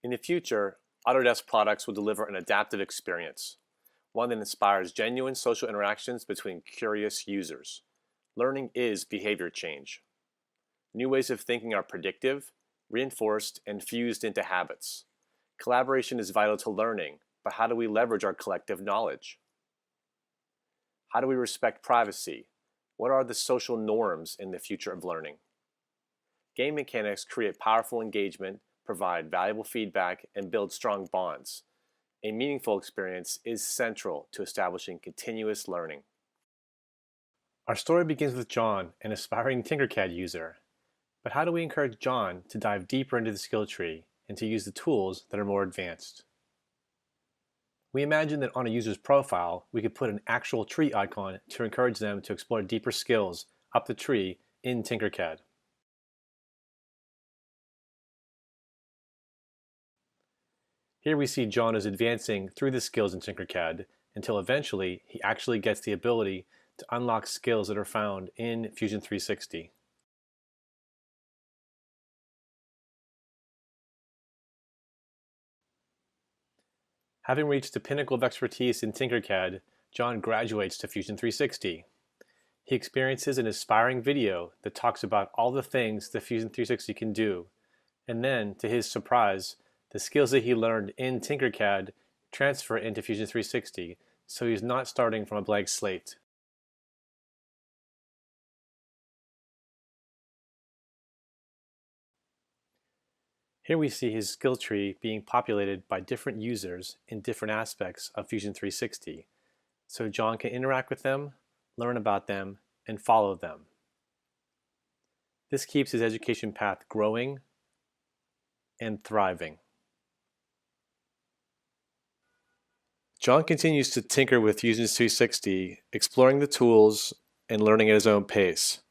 In the future, Autodesk products will deliver an adaptive experience, one that inspires genuine social interactions between curious users. Learning is behavior change. New ways of thinking are predictive, reinforced, and fused into habits. Collaboration is vital to learning, but how do we leverage our collective knowledge? How do we respect privacy? What are the social norms in the future of learning? Game mechanics create powerful engagement, provide valuable feedback, and build strong bonds. A meaningful experience is central to establishing continuous learning. Our story begins with John, an aspiring Tinkercad user. But how do we encourage John to dive deeper into the skill tree and to use the tools that are more advanced? We imagine that on a user's profile, we could put an actual tree icon to encourage them to explore deeper skills up the tree in Tinkercad. Here we see John is advancing through the skills in Tinkercad until eventually he actually gets the ability to unlock skills that are found in Fusion 360. Having reached the pinnacle of expertise in Tinkercad, John graduates to Fusion 360. He experiences an inspiring video that talks about all the things that Fusion 360 can do, and then, to his surprise, the skills that he learned in Tinkercad transfer into Fusion 360, so he's not starting from a blank slate. Here we see his skill tree being populated by different users in different aspects of Fusion 360, so John can interact with them, learn about them, and follow them. This keeps his education path growing and thriving. John continues to tinker with Fusion 360, exploring the tools and learning at his own pace.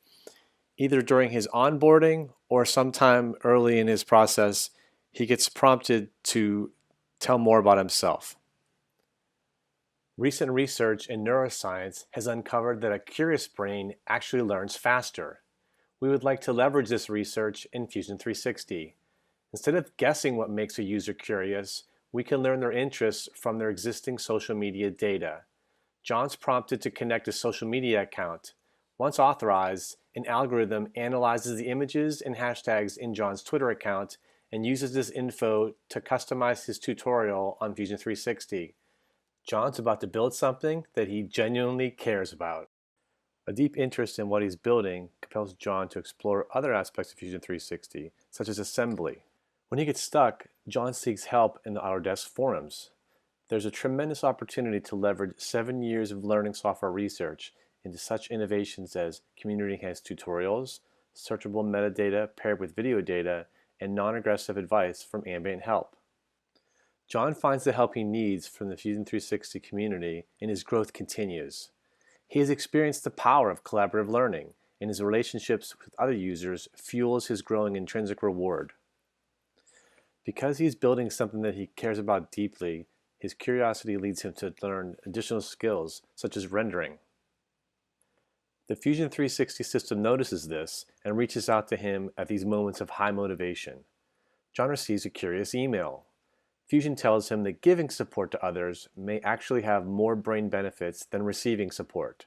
Either during his onboarding or sometime early in his process, he gets prompted to tell more about himself. Recent research in neuroscience has uncovered that a curious brain actually learns faster. We would like to leverage this research in Fusion 360. Instead of guessing what makes a user curious, we can learn their interests from their existing social media data. John's prompted to connect a social media account. Once authorized, an algorithm analyzes the images and hashtags in John's Twitter account and uses this info to customize his tutorial on Fusion 360. John's about to build something that he genuinely cares about. A deep interest in what he's building compels John to explore other aspects of Fusion 360, such as assembly. When he gets stuck, John seeks help in the Autodesk forums. There's a tremendous opportunity to leverage 7 years of learning software research into such innovations as community-enhanced tutorials, searchable metadata paired with video data, and non-aggressive advice from ambient help. John finds the help he needs from the Fusion 360 community, and his growth continues. He has experienced the power of collaborative learning, and his relationships with other users fuels his growing intrinsic reward. Because he is building something that he cares about deeply, his curiosity leads him to learn additional skills, such as rendering. The Fusion 360 system notices this and reaches out to him at these moments of high motivation. John receives a curious email. Fusion tells him that giving support to others may actually have more brain benefits than receiving support.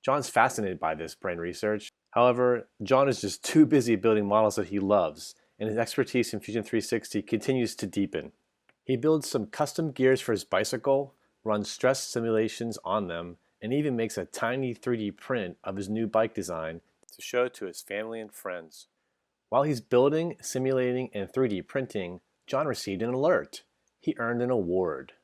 John's fascinated by this brain research. However, John is just too busy building models that he loves, and his expertise in Fusion 360 continues to deepen. He builds some custom gears for his bicycle, runs stress simulations on them, and even makes a tiny 3D print of his new bike design to show to his family and friends. While he's building, simulating, and 3D printing, John received an alert. He earned an award.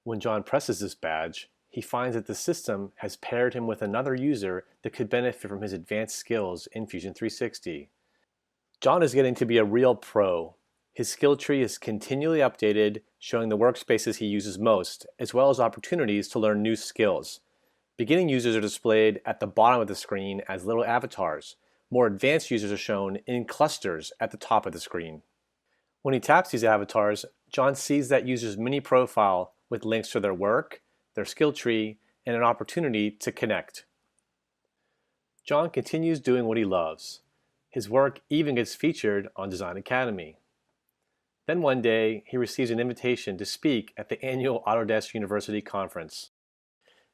When John presses this badge, he finds that the system has paired him with another user that could benefit from his advanced skills in Fusion 360. John is getting to be a real pro. His skill tree is continually updated, showing the workspaces he uses most, as well as opportunities to learn new skills. Beginning users are displayed at the bottom of the screen as little avatars. More advanced users are shown in clusters at the top of the screen. When he taps these avatars, John sees that user's mini profile with links to their work, their skill tree, and an opportunity to connect. John continues doing what he loves. His work even gets featured on Design Academy. Then one day, he receives an invitation to speak at the annual Autodesk University conference.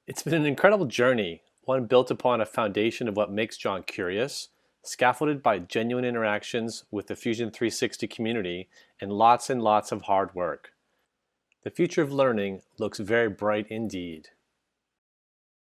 It's been an incredible journey, one built upon a foundation of what makes John curious, scaffolded by genuine interactions with the Fusion 360 community and lots of hard work. The future of learning looks very bright indeed.